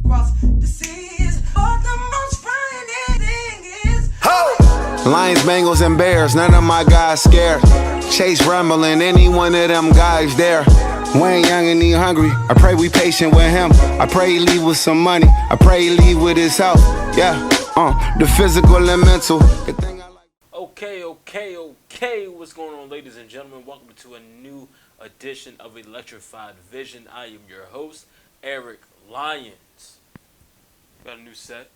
across the seas. But the most frightening thing is Lions, Bengals, and Bears, none of my guys scared. Chase rumbling, any one of them guys there. Wayne young and he hungry, I pray we patient with him. I pray he leave with some money, I pray he leave with his health. Yeah, the physical and mental. Okay. What's going on, ladies and gentlemen? Welcome to a new edition of Electrified Vision. I am your host, Eric Lyons. Got a new set.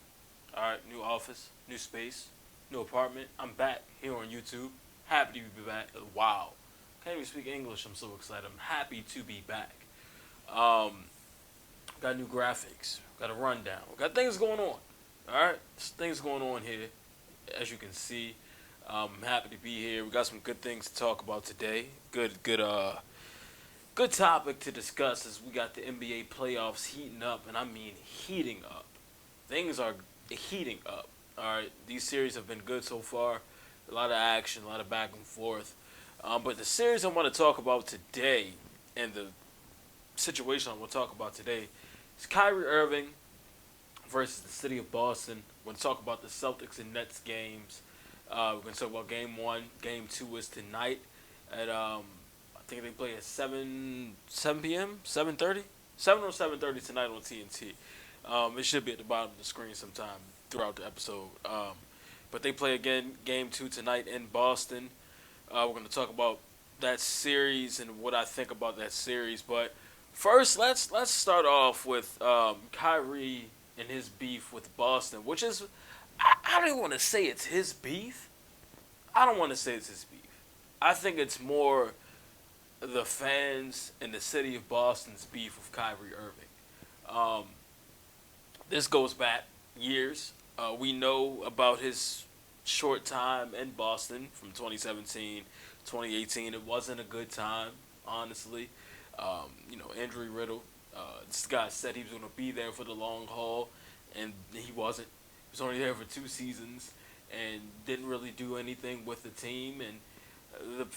Alright, new office, new space, new apartment. I'm back here on YouTube. Happy to be back. Wow. Can't even speak English. I'm so excited. I'm happy to be back. Got new graphics. Got a rundown. Got things going on. Alright? There's things going on here. As you can see. I'm happy to be here. We got some good things to talk about today. Good topic to discuss as we got the NBA playoffs heating up, and I mean heating up. Things are heating up. Alright, these series have been good so far. A lot of action, a lot of back and forth. But the series I want to talk about today, and the situation I want to talk about today, is Kyrie Irving versus the city of Boston. We're going to talk about the Celtics and Nets games. We're going to talk about Game 1. Game 2 is tonight at, I think they play at 7 p.m.? 7:30? 7 or 7:30 tonight on TNT. It should be at the bottom of the screen sometime throughout the episode. But they play again Game 2 tonight in Boston. We're going to talk about that series and what I think about that series. But first, let's start off with Kyrie and his beef with Boston, which is, I don't want to say it's his beef. I don't want to say it's his beef. I think it's more the fans and the city of Boston's beef with Kyrie Irving. This goes back years. We know about his short time in Boston from 2017, 2018. It wasn't a good time, honestly. Injury riddled. This guy said he was going to be there for the long haul, and he wasn't. He was only there for 2 seasons and didn't really do anything with the team. And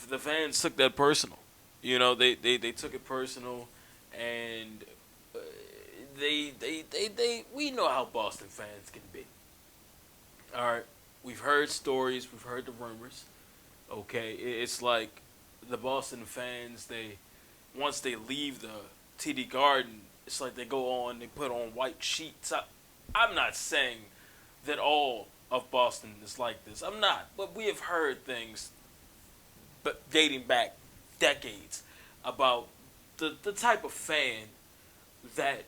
the fans took that personal. They took it personal, and we know how Boston fans can be. All right. We've heard stories. We've heard the rumors. Okay, it's like the Boston fans. Once they leave the TD Garden, it's like they go on. They put on white sheets. I'm not saying that all of Boston is like this. I'm not. But we have heard things, but dating back decades, about the type of fan that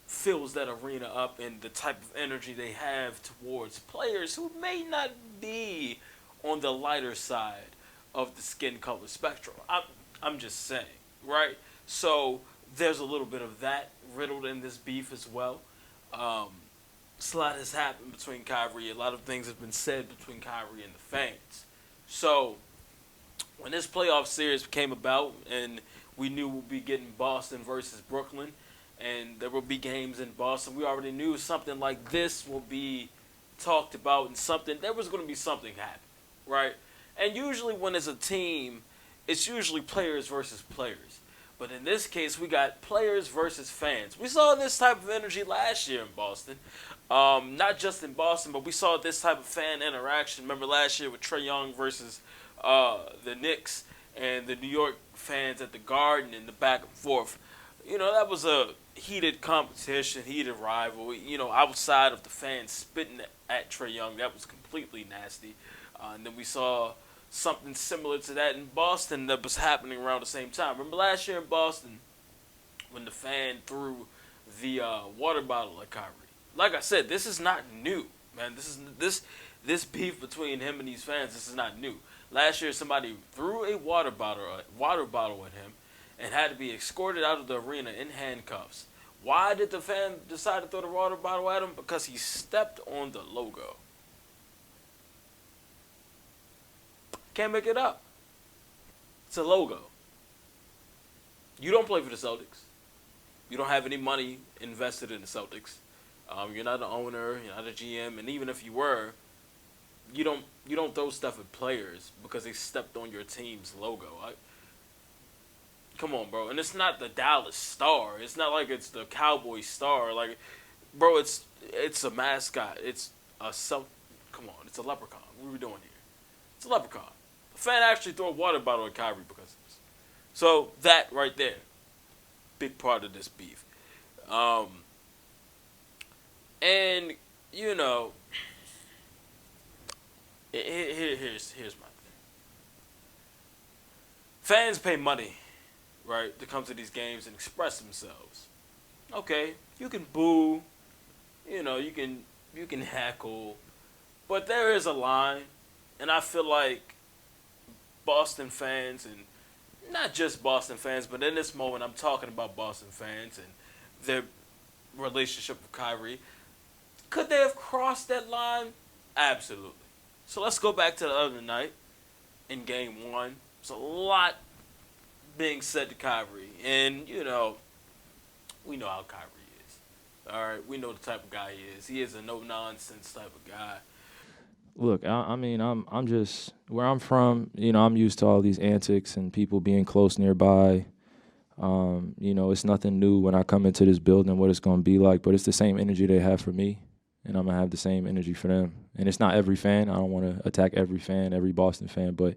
fills that arena up and the type of energy they have towards players who may not be on the lighter side of the skin color spectrum. I'm just saying, right? So there's a little bit of that riddled in this beef as well. A lot has happened between Kyrie. A lot of things have been said between Kyrie and the fans. So when this playoff series came about and we knew we'd be getting Boston versus Brooklyn, and there will be games in Boston, we already knew something like this will be talked about, and there was going to be something happen, right? And usually when it's a team, it's usually players versus players. But in this case, we got players versus fans. We saw this type of energy last year in Boston. Not just in Boston, but we saw this type of fan interaction. Remember last year with Trae Young versus the Knicks and the New York fans at the Garden and the back and forth. That was a heated competition, heated rivalry. Outside of the fans spitting at Trae Young, that was completely nasty. And then we saw something similar to that in Boston that was happening around the same time. Remember last year in Boston when the fan threw the water bottle at Kyrie? Like I said, this is not new, man. This beef between him and these fans, this is not new. Last year, somebody threw a water bottle at him and had to be escorted out of the arena in handcuffs. Why did the fan decide to throw the water bottle at him? Because he stepped on the logo. Can't make it up. It's a logo. You don't play for the Celtics. You don't have any money invested in the Celtics. You're not the owner. You're not a GM. And even if you were, you don't throw stuff at players because they stepped on your team's logo. Come on, bro. And it's not the Dallas Star. It's not like it's the Cowboy Star. Like, bro, it's a mascot. It's a come on, it's a leprechaun. What are we doing here? It's a leprechaun. A fan actually threw a water bottle at Kyrie because of this. So that right there, big part of this beef. And you know, here's my thing. Fans pay money, right, to come to these games and express themselves. Okay, you can boo, you can heckle, but there is a line, and I feel like Boston fans, and not just Boston fans, but in this moment, I'm talking about Boston fans and their relationship with Kyrie. Could they have crossed that line? Absolutely. So let's go back to the other night in Game 1. There's a lot being said to Kyrie, and we know how Kyrie is. All right, we know the type of guy he is. He is a no nonsense type of guy. Look, I mean, I'm just where I'm from. I'm used to all these antics and people being close nearby. It's nothing new when I come into this building, what it's going to be like, but it's the same energy they have for me, and I'm going to have the same energy for them. And it's not every fan. I don't want to attack every fan, every Boston fan, but,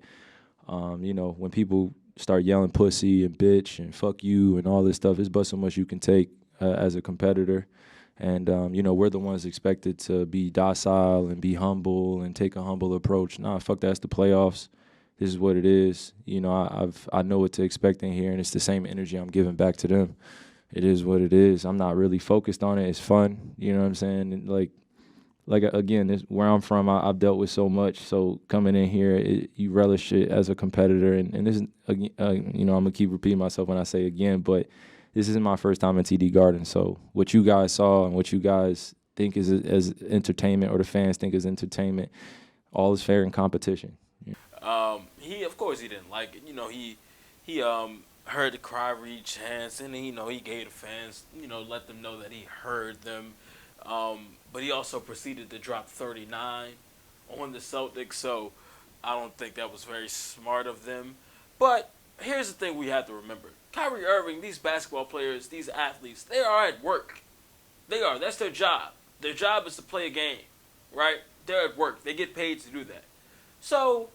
when people start yelling pussy and bitch and fuck you and all this stuff, it's but so much you can take as a competitor. And, we're the ones expected to be docile and be humble and take a humble approach. Nah, fuck that. It's the playoffs. This is what it is. I know what to expect in here, and it's the same energy I'm giving back to them. It is what it is. I'm not really focused on it. It's fun. You know what I'm saying? And like again, where I'm from, I've dealt with so much. So coming in here, you relish it as a competitor. And this is, I'm going to keep repeating myself when I say again, but this isn't my first time in TD Garden. So what you guys saw and what you guys think is as entertainment, or the fans think is entertainment, all is fair in competition. Of course, he didn't like it. He heard the Kyrie chants, and he gave the fans, let them know that he heard them. But he also proceeded to drop 39 on the Celtics, so I don't think that was very smart of them. But here's the thing we have to remember. Kyrie Irving, these basketball players, these athletes, they are at work. They are. That's their job. Their job is to play a game, right? They're at work. They get paid to do that. So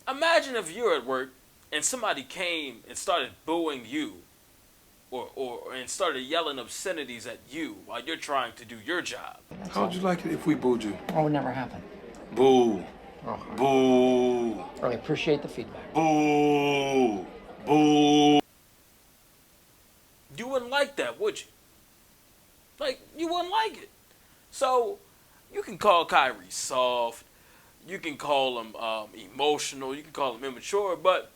imagine if you're at work and somebody came and started booing you and started yelling obscenities at you while you're trying to do your job. How would you like it if we booed you? Oh, it would never happen. Boo. Oh, Boo. I appreciate the feedback. Boo. Boo. You wouldn't like that, would you? You wouldn't like it. So you can call Kyrie soft. You can call him emotional. You can call him immature. But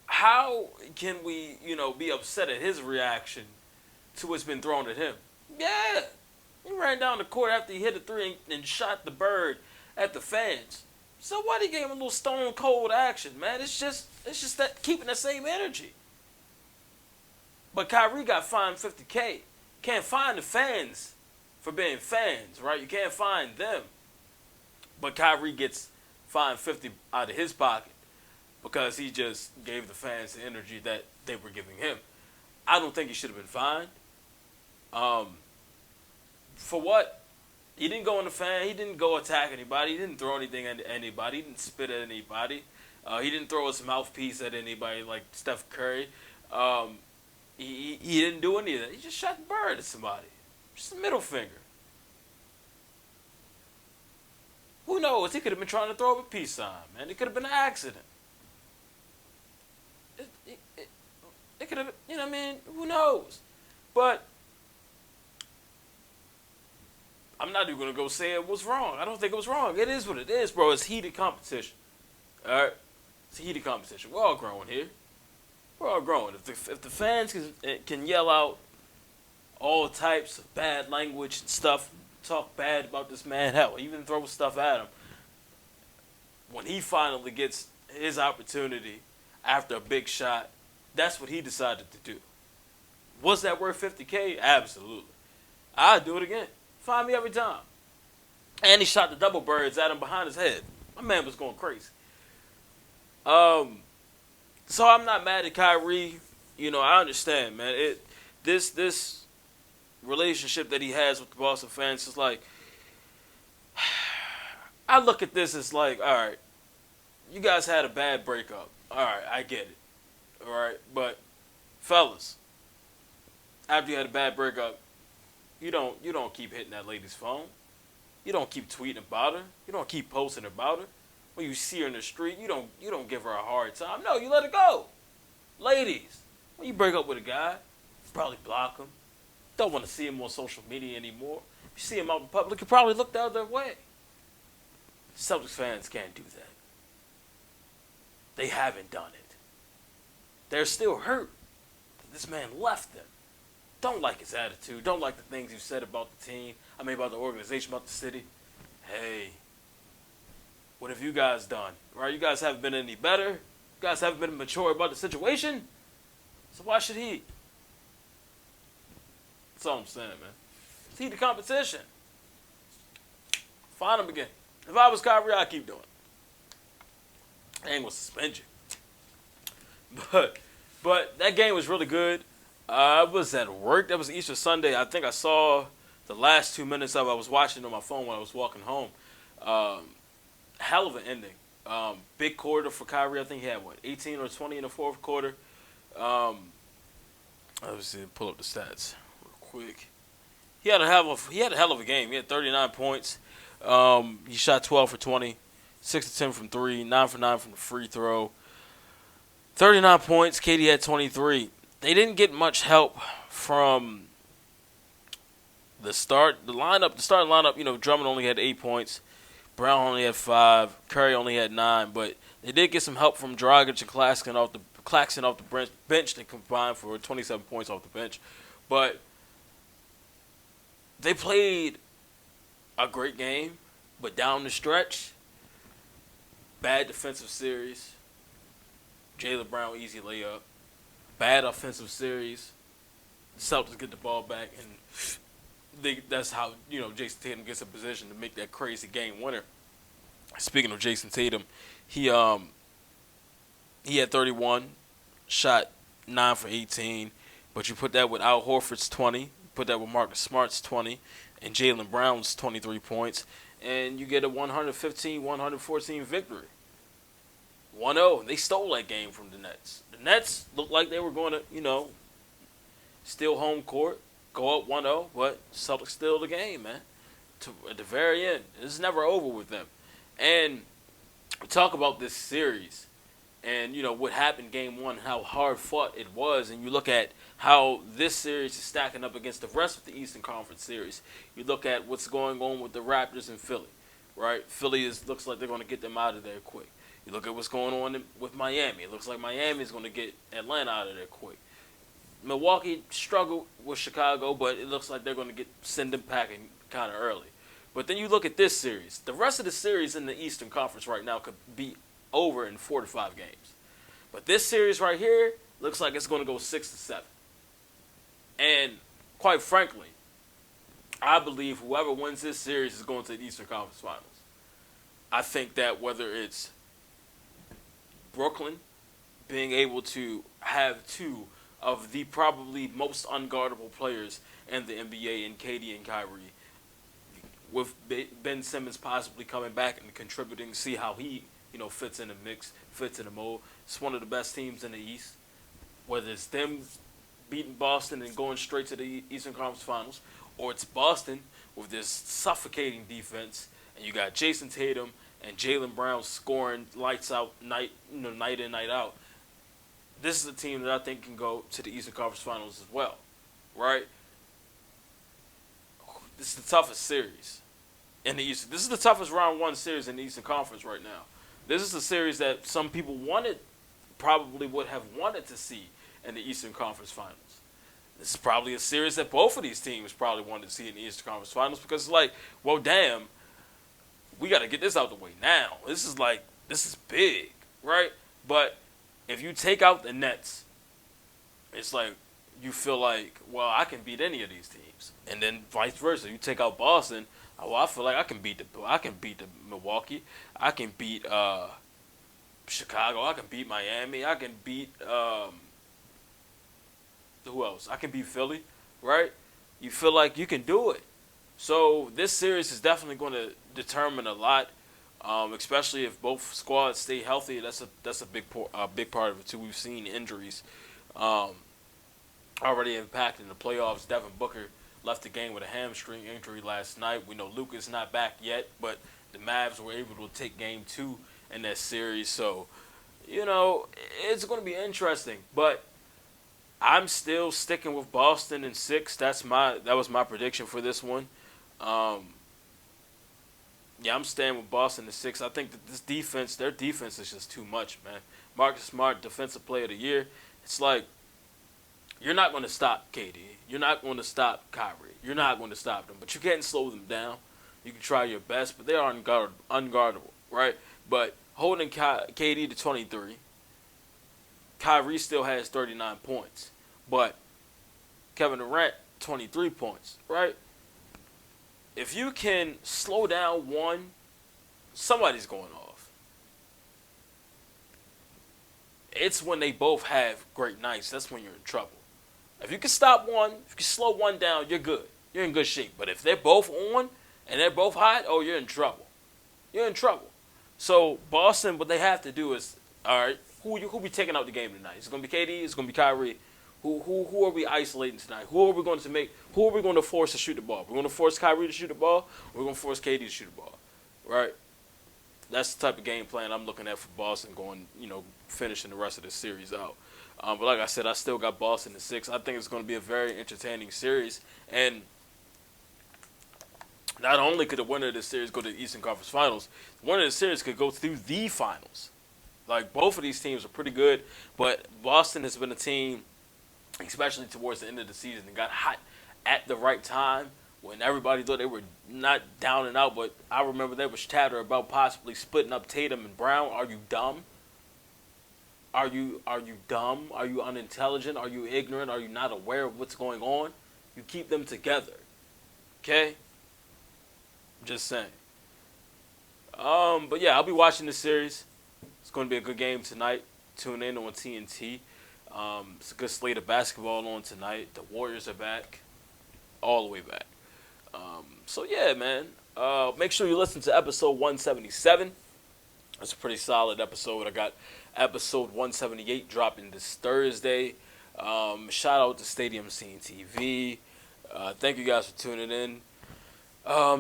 how can we, be upset at his reaction to what's been thrown at him? Yeah. He ran down the court after he hit a three and shot the bird at the fans. So what? He gave him a little stone cold action, man. It's just that keeping the same energy. But Kyrie got fined $50K. Can't fine the fans for being fans, right? You can't fine them. But Kyrie gets fined $50 out of his pocket because he just gave the fans the energy that they were giving him. I don't think he should have been fined. For what? He didn't go on the fan. He didn't go attack anybody. He didn't throw anything at anybody. He didn't spit at anybody. He didn't throw his mouthpiece at anybody like Steph Curry. He didn't do any of that. He just shot the bird at somebody. Just a middle finger. Who knows? He could have been trying to throw up a peace sign, man. It could have been an accident. It could have been, who knows? But I'm not even going to go say it was wrong. I don't think it was wrong. It is what it is, bro. It's heated competition. All right? It's heated competition. We're all growing here. We're all growing. If the fans can yell out all types of bad language and stuff, talk bad about this man, hell, even throw stuff at him, when he finally gets his opportunity after a big shot, that's what he decided to do. Was that worth $50K? Absolutely. I'd do it again. Find me every time. And he shot the double birds at him behind his head. My man was going crazy. So I'm not mad at Kyrie. I understand, man. This relationship that he has with the Boston fans is like, I look at this as like, all right, you guys had a bad breakup. All right, I get it. All right, but fellas, after you had a bad breakup, you don't keep hitting that lady's phone. You don't keep tweeting about her. You don't keep posting about her. When you see her in the street, you don't give her a hard time. No, you let it go. Ladies, when you break up with a guy, you probably block him. Don't want to see him on social media anymore. If you see him out in public, you probably look the other way. Celtics fans can't do that. They haven't done it. They're still hurt. This man left them. Don't like his attitude. Don't like the things you said about the team. About the organization, about the city. Hey, what have you guys done? Right? You guys haven't been any better. You guys haven't been mature about the situation. So why should he? That's all I'm saying, man. See the competition. Find him again. If I was Kyrie, I'd keep doing it. I ain't gonna suspend you. But that game was really good. I was at work. That was Easter Sunday. I think I saw the last 2 minutes of it. I was watching on my phone when I was walking home. Hell of an ending. Big quarter for Kyrie. I think he had, 18 or 20 in the fourth quarter. Let me see, pull up the stats real quick. He had a hell of a game. He had 39 points. He shot 12 for 20, 6 to 10 from 3, 9 for 9 from the free throw. 39 points. KD had 23. They didn't get much help from the starting lineup. Drummond only had 8 points. Brown only had 5. Curry only had 9. But they did get some help from Dragic and Claxton off the bench. They combined for 27 points off the bench. But they played a great game. But down the stretch, bad defensive series. Jaylen Brown, easy layup. Bad offensive series. The Celtics get the ball back, and that's how Jason Tatum gets in position to make that crazy game winner. Speaking of Jason Tatum, he had 31, shot 9 for 18, but you put that with Al Horford's 20, put that with Marcus Smart's 20, and Jaylen Brown's 23 points, and you get a 115-114 victory. 1-0. They stole that game from the Nets. The Nets looked like they were going to, steal home court, go up 1-0, but Celtics steal the game, man. At the very end. It's never over with them. And we talk about this series and, what happened game one, how hard fought it was, and you look at how this series is stacking up against the rest of the Eastern Conference series. You look at what's going on with the Raptors in Philly, right? Philly looks like they're going to get them out of there quick. You look at what's going on with Miami. It looks like Miami's going to get Atlanta out of there quick. Milwaukee struggled with Chicago, but it looks like they're going to send them packing kind of early. But then you look at this series. The rest of the series in the Eastern Conference right now could be over in 4 to 5 games. But this series right here looks like it's going to go 6 to 7. And quite frankly, I believe whoever wins this series is going to the Eastern Conference Finals. I think that whether it's Brooklyn being able to have 2 of the probably most unguardable players in the NBA in KD and Kyrie, with Ben Simmons possibly coming back and contributing, see how he fits in the mix, fits in the mold. It's one of the best teams in the East. Whether it's them beating Boston and going straight to the Eastern Conference Finals, or it's Boston with this suffocating defense, and you got Jason Tatum and Jaylen Brown scoring lights out night in, night out. This is a team that I think can go to the Eastern Conference Finals as well, right? This is the toughest series in the Eastern. This is the toughest round 1 series in the Eastern Conference right now. This is a series that some people probably would have wanted to see in the Eastern Conference Finals. This is probably a series that both of these teams probably wanted to see in the Eastern Conference Finals, because it's like, well, damn, we got to get this out the way now. This is big, right? But if you take out the Nets, it's like you feel like, well, I can beat any of these teams, and then vice versa. You take out Boston, well, I feel like I can beat the Milwaukee, I can beat Chicago, I can beat Miami, I can beat who else? I can beat Philly, right? you feel like you can do it. So this series is definitely going to determine a lot, especially if both squads stay healthy. That's a big part of it too. We've seen injuries already impacting the playoffs. Devin Booker left the game with a hamstring injury last night. We know Luka's not back yet, but the Mavs were able to take game 2 in that series. So, it's going to be interesting. But I'm still sticking with Boston in 6. That was my prediction for this one. Yeah, I'm staying with Boston in 6. I think that their defense is just too much, man. Marcus Smart, Defensive Player of the Year. It's like, you're not going to stop KD. You're not going to stop Kyrie. You're not going to stop them. But you can't slow them down. You can try your best, but they are unguardable, right? But holding KD to 23, Kyrie still has 39 points. But Kevin Durant, 23 points, right? If you can slow down one, somebody's going off. It's when they both have great nights. That's when you're in trouble. If you can stop one, if you can slow one down, you're good. You're in good shape. But if they're both on and they're both hot, oh, you're in trouble. You're in trouble. So Boston, what they have to do is, all right, who be taking out the game tonight? It's going to be KD. It's going to be Kyrie. Who are we isolating tonight? Who are we going to force to shoot the ball? We're going to force Kyrie to shoot the ball. We're going to force KD to shoot the ball, right? That's the type of game plan I'm looking at for Boston going, finishing the rest of the series out. But like I said, I still got Boston in 6. I think it's going to be a very entertaining series. And not only could the winner of this series go to the Eastern Conference Finals, the winner of the series could go through the finals. Like, both of these teams are pretty good, but Boston has been a team, especially towards the end of the season, that got hot at the right time when everybody thought they were not down and out. But I remember there was chatter about possibly splitting up Tatum and Brown. Are you dumb? Are you dumb? Are you unintelligent? Are you ignorant? Are you not aware of what's going on? You keep them together. Okay? Just saying. But yeah, I'll be watching this series. It's going to be a good game tonight. Tune in on TNT. It's a good slate of basketball on tonight. The Warriors are back. All the way back. So yeah, man. Make sure you listen to episode 177. It's a pretty solid episode. I got episode 178 dropping this Thursday. Shout out to Stadium Scene TV. Thank you guys for tuning in.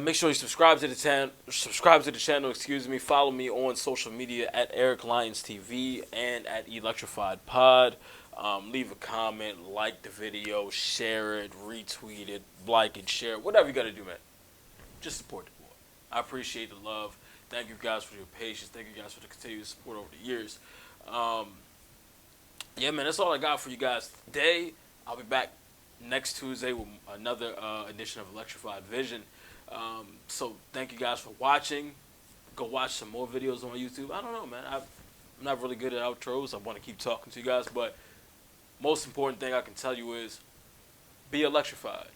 Make sure you subscribe to the channel. Follow me on social media at Eric Lyons TV and at Electrified Pod. Leave a comment, like the video, share it, retweet it, like and share it, whatever you gotta do, man. Just support the boy. I appreciate the love. Thank you guys for your patience. Thank you guys for the continued support over the years. Yeah, man, that's all I got for you guys today. I'll be back next Tuesday with another edition of Electrified Vision. So thank you guys for watching. Go watch some more videos on YouTube. I don't know, man. I'm not really good at outros. I want to keep talking to you guys, but most important thing I can tell you is be electrified.